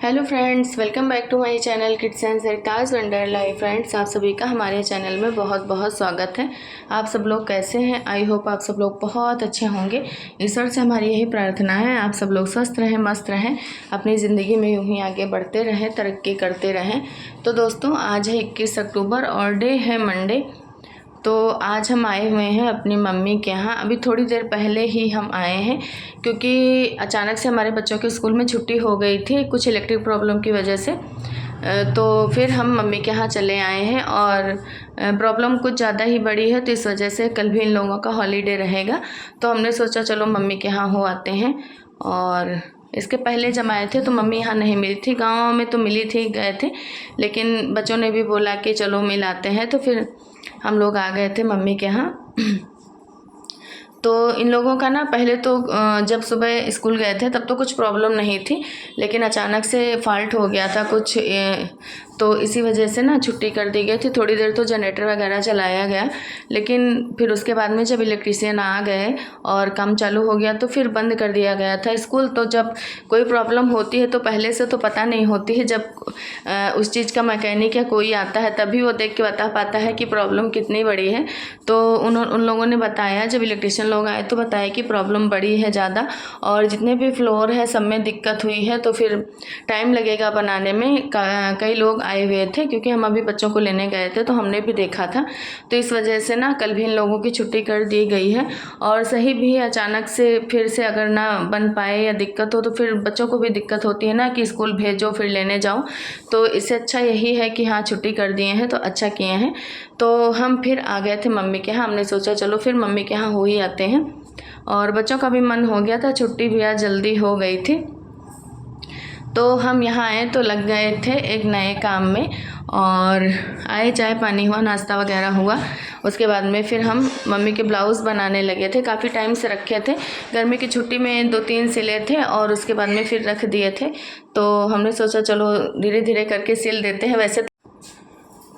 Hello friends, welcome back to my channel kids and Sartaj wonder life. Friends, आप सभी का हमारे चैनल में बहुत बहुत स्वागत है। आप सब लोग कैसे हैं? आई होप आप सब लोग बहुत अच्छे होंगे। ईश्वर से हमारी यही प्रार्थना है, आप सब लोग स्वस्थ रहें, मस्त रहें, अपनी ज़िंदगी में यूँ ही आगे बढ़ते रहें, तरक्की करते रहें। तो दोस्तों, आज है 21 अक्टूबर और डे है मंडे। तो आज हम आए हुए हैं अपनी मम्मी के यहाँ। अभी थोड़ी देर पहले ही हम आए हैं क्योंकि अचानक से हमारे बच्चों के स्कूल में छुट्टी हो गई थी कुछ इलेक्ट्रिक प्रॉब्लम की वजह से। तो फिर हम मम्मी के यहाँ चले आए हैं और प्रॉब्लम कुछ ज़्यादा ही बड़ी है, तो इस वजह से कल भी इन लोगों का हॉलीडे रहेगा। तो हमने सोचा चलो मम्मी के यहाँ हो आते हैं। और इसके पहले जब आए थे तो मम्मी यहाँ नहीं मिली थी, गाँव में तो मिली थी, गए थे, लेकिन बच्चों ने भी बोला कि चलो मिलाते हैं, तो फिर हम लोग आ गए थे मम्मी के यहाँ। तो इन लोगों का ना पहले तो जब सुबह स्कूल गए थे तब तो कुछ प्रॉब्लम नहीं थी, लेकिन अचानक से फॉल्ट हो गया था कुछ, तो इसी वजह से ना छुट्टी कर दी गई थी। थोड़ी देर तो जनरेटर वगैरह चलाया गया, लेकिन फिर उसके बाद में जब इलेक्ट्रीशियन आ गए और काम चालू हो गया तो फिर बंद कर दिया गया था स्कूल। तो जब कोई प्रॉब्लम होती है तो पहले से तो पता नहीं होती है, जब उस चीज़ का मैकेनिक या कोई आता है तभी वो देख के बता पाता है कि प्रॉब्लम कितनी बड़ी है। तो उन लोगों ने बताया, जब इलेक्ट्रीशियन लोग आए तो बताया कि प्रॉब्लम बड़ी है ज़्यादा, और जितने भी फ्लोर है सब में दिक्कत हुई है, तो फिर टाइम लगेगा बनाने में। कई लोग आए हुए थे क्योंकि हम अभी बच्चों को लेने गए थे तो हमने भी देखा था। तो इस वजह से ना कल भी इन लोगों की छुट्टी कर दी गई है। और सही भी अचानक से फिर से अगर ना बन पाए या दिक्कत हो तो फिर बच्चों को भी दिक्कत होती है ना कि स्कूल भेजो फिर लेने जाओ। तो इससे अच्छा यही है कि हाँ छुट्टी कर दिए हैं तो अच्छा किए हैं। तो हम फिर आ गए थे मम्मी के यहाँ। हमने सोचा चलो फिर मम्मी के यहाँ हो ही आते हैं, और बच्चों का भी मन हो गया था, छुट्टी भी आज जल्दी हो गई थी। तो हम यहाँ आए तो लग गए थे एक नए काम में, और आए, चाय पानी हुआ, नाश्ता वगैरह हुआ। उसके बाद में फिर हम मम्मी के ब्लाउज़ बनाने लगे थे। काफ़ी टाइम से रखे थे, गर्मी की छुट्टी में 2-3 सिले थे और उसके बाद में फिर रख दिए थे। तो हमने सोचा चलो धीरे धीरे करके सिल देते हैं। वैसे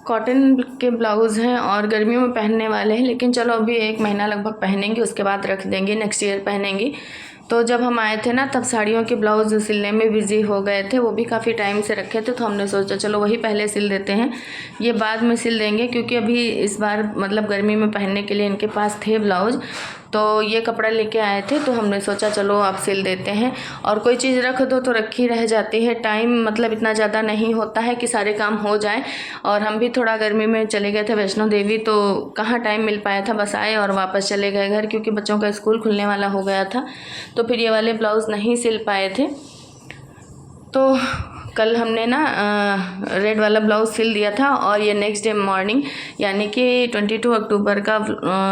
कॉटन के ब्लाउज़ हैं और गर्मियों में पहनने वाले हैं, लेकिन चलो अभी 1 महीना लगभग पहनेंगे, उसके बाद रख देंगे, नेक्स्ट ईयर पहनेंगी। तो जब हम आए थे ना तब साड़ियों के ब्लाउज़ सिलने में बिज़ी हो गए थे, वो भी काफ़ी टाइम से रखे थे। तो हमने सोचा चलो वही पहले सिल देते हैं, ये बाद में सिल देंगे, क्योंकि अभी इस बार मतलब गर्मी में पहनने के लिए इनके पास थे ब्लाउज़। तो ये कपड़ा लेके आए थे तो हमने सोचा चलो आप सिल देते हैं। और कोई चीज़ रख दो तो रखी रह जाती है, टाइम मतलब इतना ज़्यादा नहीं होता है कि सारे काम हो जाए। और हम भी थोड़ा गर्मी में चले गए थे वैष्णो देवी, तो कहाँ टाइम मिल पाया था, बस आए और वापस चले गए घर, क्योंकि बच्चों का स्कूल खुलने वाला हो गया था। तो फिर ये वाले ब्लाउज़ नहीं सिल पाए थे। तो कल हमने ना रेड वाला ब्लाउज़ सिल दिया था, और ये नेक्स्ट डे मॉर्निंग यानी कि 22 अक्टूबर का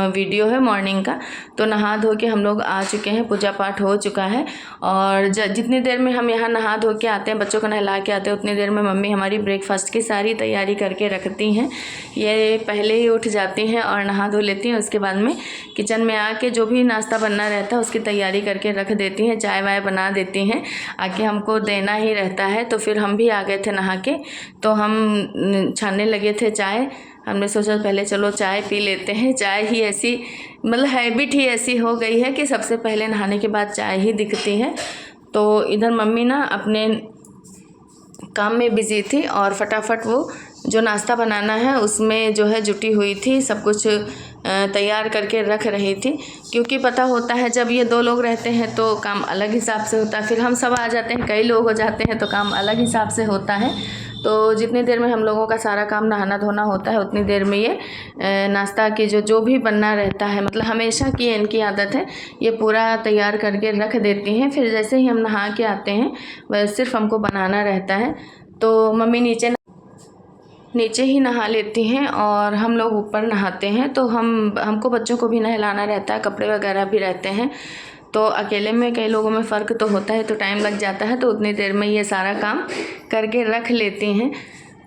वीडियो है मॉर्निंग का। तो नहा धो के हम लोग आ चुके हैं, पूजा पाठ हो चुका है। और जितनी देर में हम यहाँ नहा धो के आते हैं, बच्चों को नहला के आते हैं, उतनी देर में मम्मी हमारी ब्रेकफास्ट की सारी तैयारी करके रखती हैं। ये पहले ही उठ जाती हैं और नहा धो लेती हैं, उसके बाद में किचन में आके जो भी नाश्ता बनना रहता है उसकी तैयारी करके रख देती हैं, चाय वाय बना देती हैं, आके हमको देना ही रहता है। तो फिर हम भी आ गए थे नहा के, तो हम छानने लगे थे चाय। हमने सोचा पहले चलो चाय पी लेते हैं। चाय ही ऐसी मतलब हैबिट ही ऐसी हो गई है कि सबसे पहले नहाने के बाद चाय ही दिखती है। तो इधर मम्मी ना अपने काम में बिज़ी थी और फटाफट वो जो नाश्ता बनाना है उसमें जो है जुटी हुई थी, सब कुछ तैयार करके रख रही थी। क्योंकि पता होता है जब ये 2 लोग रहते हैं तो काम अलग हिसाब से होता है, फिर हम सब आ जाते हैं, कई लोग हो जाते हैं तो काम अलग हिसाब से होता है। तो जितनी देर में हम लोगों का सारा काम नहाना धोना होता है उतनी देर में ये नाश्ता की जो भी बनना रहता है, मतलब हमेशा की इनकी आदत है, ये पूरा तैयार करके रख देती हैं। फिर जैसे ही हम नहा के आते हैं वह सिर्फ हमको बनाना रहता है। तो मम्मी नीचे ही नहा लेती हैं और हम लोग ऊपर नहाते हैं। तो हमको बच्चों को भी नहलाना रहता है, कपड़े वगैरह भी रहते हैं। तो अकेले में कई लोगों में फ़र्क तो होता है, तो टाइम लग जाता है। तो उतनी देर में ये सारा काम करके रख लेती हैं।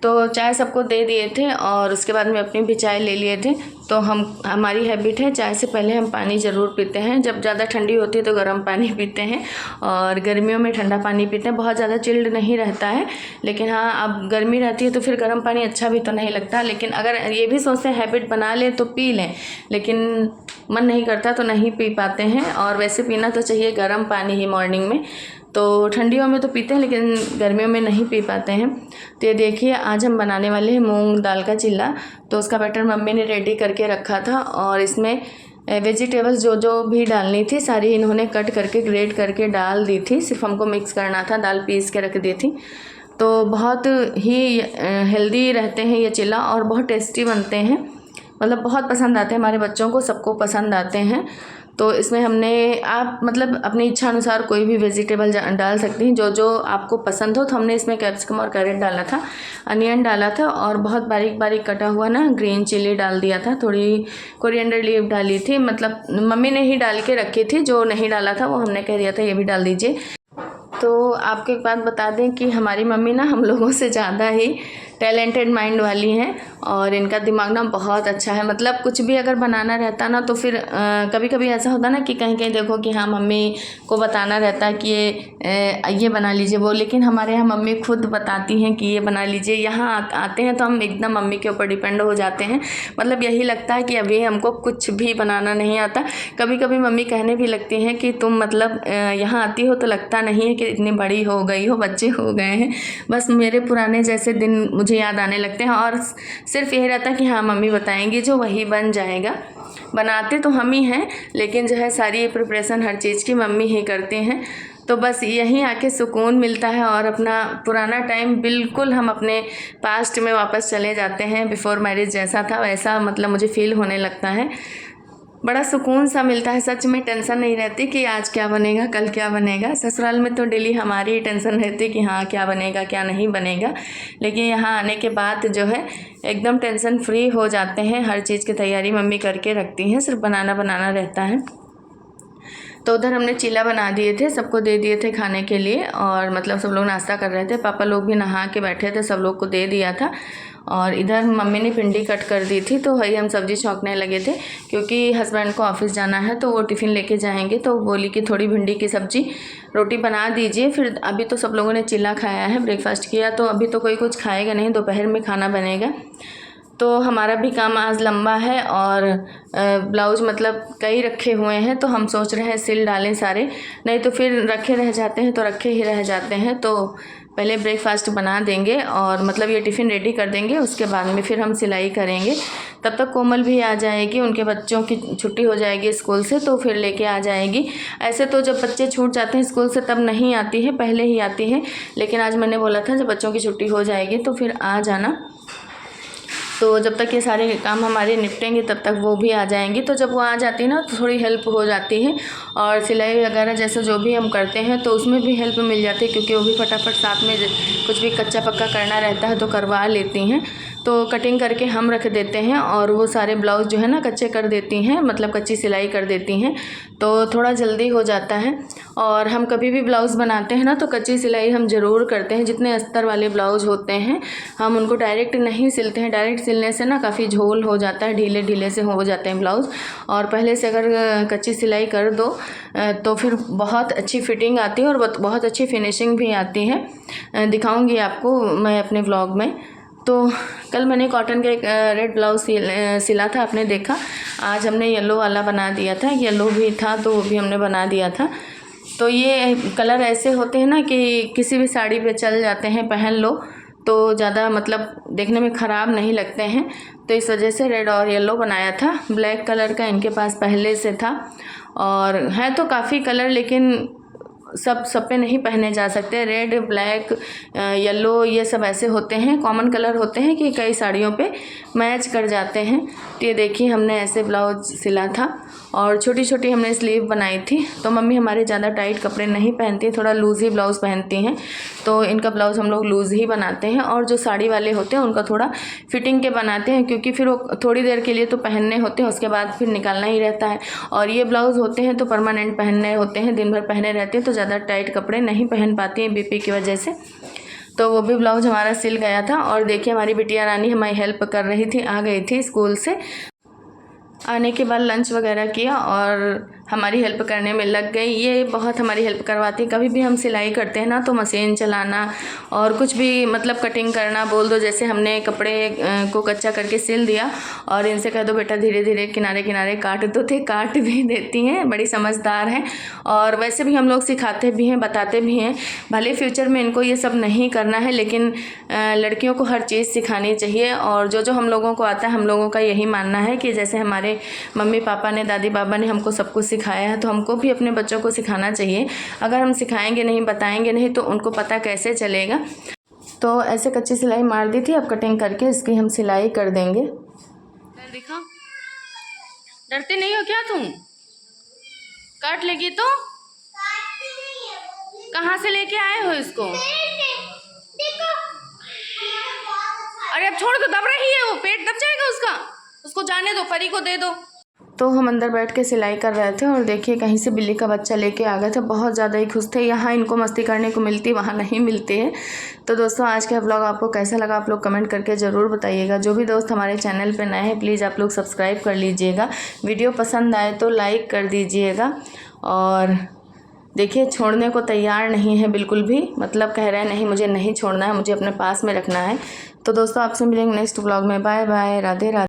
तो चाय सबको दे दिए थे और उसके बाद में अपनी भी चाय ले लिए थे। तो हमारी हैबिट है, चाय से पहले हम पानी ज़रूर पीते हैं। जब ज़्यादा ठंडी होती है तो गर्म पानी पीते हैं, और गर्मियों में ठंडा पानी पीते हैं। बहुत ज़्यादा चिल्ड नहीं रहता है, लेकिन हाँ अब गर्मी रहती है तो फिर गर्म पानी अच्छा भी तो नहीं लगता। लेकिन अगर ये भी सोचते हैं हैबिट बना लें तो पी लें, लेकिन मन नहीं करता तो नहीं पी पाते हैं। और वैसे पीना तो चाहिए गर्म पानी ही मॉर्निंग में। तो ठंडियों में तो पीते हैं लेकिन गर्मियों में नहीं पी पाते हैं। तो ये देखिए आज हम बनाने वाले हैं मूंग दाल का चिल्ला। तो उसका बैटर मम्मी ने रेडी करके रखा था और इसमें वेजिटेबल्स जो जो भी डालनी थी सारी इन्होंने कट करके ग्रेट करके डाल दी थी, सिर्फ हमको मिक्स करना था, दाल पीस के रख दी थी। तो बहुत ही हेल्दी रहते हैं ये चिल्ला और बहुत टेस्टी बनते हैं, मतलब बहुत पसंद आते हैं हमारे बच्चों को, सबको पसंद आते हैं। तो इसमें हमने आप मतलब अपनी इच्छा अनुसार कोई भी वेजिटेबल डाल सकते हैं जो जो आपको पसंद हो। तो हमने इसमें कैप्सिकम और कैरेट डाला था, अनियन डाला था और बहुत बारीक बारीक कटा हुआ ना ग्रीन चिली डाल दिया था, थोड़ी कोरिएंडर लीव डाली थी, मतलब मम्मी ने ही डाल के रखी थी, जो नहीं डाला था वो हमने कह दिया था ये भी डाल दीजिए। तो आपको एक बात बता दें कि हमारी मम्मी ना हम लोगों से ज़्यादा ही टैलेंटेड माइंड वाली हैं और इनका दिमाग ना बहुत अच्छा है। मतलब कुछ भी अगर बनाना रहता ना तो फिर कभी कभी ऐसा होता ना कि कहीं कहीं देखो कि हाँ मम्मी को बताना रहता है कि ये बना लीजिए वो, लेकिन हमारे यहाँ मम्मी खुद बताती हैं कि ये बना लीजिए। यहाँ आते हैं तो हम एकदम मम्मी के ऊपर डिपेंड हो जाते हैं, मतलब यही लगता है कि अभी हमको कुछ भी बनाना नहीं आता। कभी कभी मम्मी कहने भी लगती हैं कि तुम मतलब यहाँ आती हो तो लगता नहीं है कि इतनी बड़ी हो गई हो, बच्चे हो गए हैं। बस मेरे पुराने जैसे दिन मुझे याद आने लगते हैं और सिर्फ यही रहता है कि हाँ मम्मी बताएंगी जो वही बन जाएगा। बनाते तो हम ही हैं लेकिन जो है सारी प्रिपरेशन हर चीज़ की मम्मी ही करती हैं। तो बस यहीं आके सुकून मिलता है और अपना पुराना टाइम बिल्कुल हम अपने पास्ट में वापस चले जाते हैं। बिफोर मैरिज जैसा था वैसा मतलब मुझे फील होने लगता है, बड़ा सुकून सा मिलता है। सच में टेंशन नहीं रहती कि आज क्या बनेगा कल क्या बनेगा। ससुराल में तो डेली हमारी ही टेंशन रहती कि हाँ क्या बनेगा क्या नहीं बनेगा, लेकिन यहाँ आने के बाद जो है एकदम टेंशन फ्री हो जाते हैं। हर चीज़ की तैयारी मम्मी करके रखती हैं, सिर्फ बनाना रहता है। तो उधर हमने चीला बना दिए थे, सबको दे दिए थे खाने के लिए और मतलब सब लोग नाश्ता कर रहे थे। पापा लोग भी नहा के बैठे थे, सब लोग को दे दिया था। और इधर मम्मी ने भिंडी कट कर दी थी तो वही हम सब्ज़ी छौंकने लगे थे क्योंकि हस्बैंड को ऑफिस जाना है तो वो टिफ़िन लेके जाएंगे। तो बोली कि थोड़ी भिंडी की सब्ज़ी रोटी बना दीजिए। फिर अभी तो सब लोगों ने चिल्ला खाया है, ब्रेकफास्ट किया, तो अभी तो कोई कुछ खाएगा नहीं, दोपहर में खाना बनेगा। तो हमारा भी काम आज लंबा है और ब्लाउज़ मतलब कई रखे हुए हैं तो हम सोच रहे हैं सिल डालें सारे, नहीं तो फिर रखे रह जाते हैं तो रखे ही रह जाते हैं। तो पहले ब्रेकफास्ट बना देंगे और मतलब ये टिफ़िन रेडी कर देंगे, उसके बाद में फिर हम सिलाई करेंगे। तब तक कोमल भी आ जाएगी, उनके बच्चों की छुट्टी हो जाएगी स्कूल से तो फिर लेके आ जाएगी। ऐसे तो जब बच्चे छूट जाते हैं स्कूल से तब नहीं आती है, पहले ही आती है, लेकिन आज मैंने बोला था जब बच्चों की छुट्टी हो जाएगी तो फिर आ जाना। तो जब तक ये सारे काम हमारे निपटेंगे तब तक वो भी आ जाएंगी। तो जब वो आ जाती है ना तो थोड़ी हेल्प हो जाती है और सिलाई वगैरह जैसे जो भी हम करते हैं तो उसमें भी हेल्प मिल जाती है क्योंकि वो भी फटाफट साथ में कुछ भी कच्चा पक्का करना रहता है तो करवा लेती हैं। तो कटिंग करके हम रख देते हैं और वो सारे ब्लाउज़ जो है ना कच्चे कर देती हैं, मतलब कच्ची सिलाई कर देती हैं, तो थोड़ा जल्दी हो जाता है। और हम कभी भी ब्लाउज़ बनाते हैं ना तो कच्ची सिलाई हम ज़रूर करते हैं। जितने अस्तर वाले ब्लाउज़ होते हैं हम उनको डायरेक्ट नहीं सिलते हैं, डायरेक्ट सिलने से ना काफ़ी झोल हो जाता है, ढीले ढीले से हो जाते हैं ब्लाउज़। और पहले से अगर कच्ची सिलाई कर दो तो फिर बहुत अच्छी फिटिंग आती है और बहुत अच्छी फिनिशिंग भी आती है। दिखाऊंगी आपको मैं अपने व्लॉग में। तो कल मैंने कॉटन का एक रेड ब्लाउज़ सिला था, आपने देखा। आज हमने येलो वाला बना दिया था, येलो भी था तो वो भी हमने बना दिया था। तो ये कलर ऐसे होते हैं ना कि किसी भी साड़ी पे चल जाते हैं, पहन लो तो ज़्यादा मतलब देखने में ख़राब नहीं लगते हैं। तो इस वजह से रेड और येलो बनाया था। ब्लैक कलर का इनके पास पहले से था और है तो काफ़ी कलर, लेकिन सब पे नहीं पहने जा सकते। रेड, ब्लैक, येलो ये सब ऐसे होते हैं, कॉमन कलर होते हैं कि कई साड़ियों पे मैच कर जाते हैं। तो ये देखिए हमने ऐसे ब्लाउज सिला था और छोटी छोटी हमने स्लीव बनाई थी। तो मम्मी हमारे ज़्यादा टाइट कपड़े नहीं पहनती, थोड़ा लूज़ ही ब्लाउज़ पहनती हैं, तो इनका ब्लाउज़ हम लोग लूज़ ही बनाते हैं। और जो साड़ी वाले होते हैं उनका थोड़ा फिटिंग के बनाते हैं क्योंकि फिर वो थोड़ी देर के लिए तो पहनने होते हैं, उसके बाद फिर निकालना ही रहता है। और ये ब्लाउज़ होते हैं तो परमानेंट पहनने होते हैं, दिन भर पहने रहते हैं, तो ज़्यादा टाइट कपड़े नहीं पहन पाती हैं बीपी की वजह से। तो वो भी ब्लाउज़ हमारा सिल गया था। और देखिए हमारी बिटिया रानी हमारी हेल्प कर रही थी, आ गई थी स्कूल से। आने के बाद लंच वगैरह किया और हमारी हेल्प करने में लग गई। ये बहुत हमारी हेल्प करवाती है। कभी भी हम सिलाई करते हैं ना तो मशीन चलाना और कुछ भी मतलब कटिंग करना बोल दो, जैसे हमने कपड़े को कच्चा करके सिल दिया और इनसे कह दो बेटा धीरे धीरे किनारे किनारे काट दो, तो काट भी देती हैं, बड़ी समझदार हैं। और वैसे भी हम लोग सिखाते भी हैं, बताते भी हैं। भले फ्यूचर में इनको ये सब नहीं करना है, लेकिन लड़कियों को हर चीज़ सिखानी चाहिए। और जो जो हम लोगों को आता है, हम लोगों का यही मानना है कि जैसे हमारे मम्मी पापा ने, दादी बाबा ने हमको सब कुछ सिखाया है, तो हमको भी अपने बच्चों को सिखाना चाहिए। अगर हम सिखाएंगे नहीं, बताएंगे नहीं, तो उनको पता कैसे चलेगा। तो ऐसे कच्ची सिलाई मार दी थी, अब कटिंग करके इसकी हम सिलाई कर देंगे। देखो, डरते नहीं हो क्या तुम? काट लेगी तो? कहाँ से लेके आए हो इसको? अरे अब छोड़ दो, दब रही है वो, पेट दब जाएगा उसका, उसको जाने दो, परी को दे दो। तो हम अंदर बैठ के सिलाई कर रहे थे और देखिए कहीं से बिल्ली का बच्चा लेके आ गए थे। बहुत ज़्यादा ही खुश थे। यहाँ इनको मस्ती करने को मिलती, वहाँ नहीं मिलती है। तो दोस्तों आज का व्लॉग आपको कैसा लगा आप लोग कमेंट करके ज़रूर बताइएगा। जो भी दोस्त हमारे चैनल पे नए हैं प्लीज़ आप लोग सब्सक्राइब कर लीजिएगा। वीडियो पसंद आए तो लाइक कर दीजिएगा। और देखिए छोड़ने को तैयार नहीं है बिल्कुल भी, मतलब कह रहे हैं नहीं मुझे नहीं छोड़ना है, मुझे अपने पास में रखना है। तो दोस्तों आपसे मिलेंगे नेक्स्ट व्लॉग में। Bye bye, Radhe Radhe.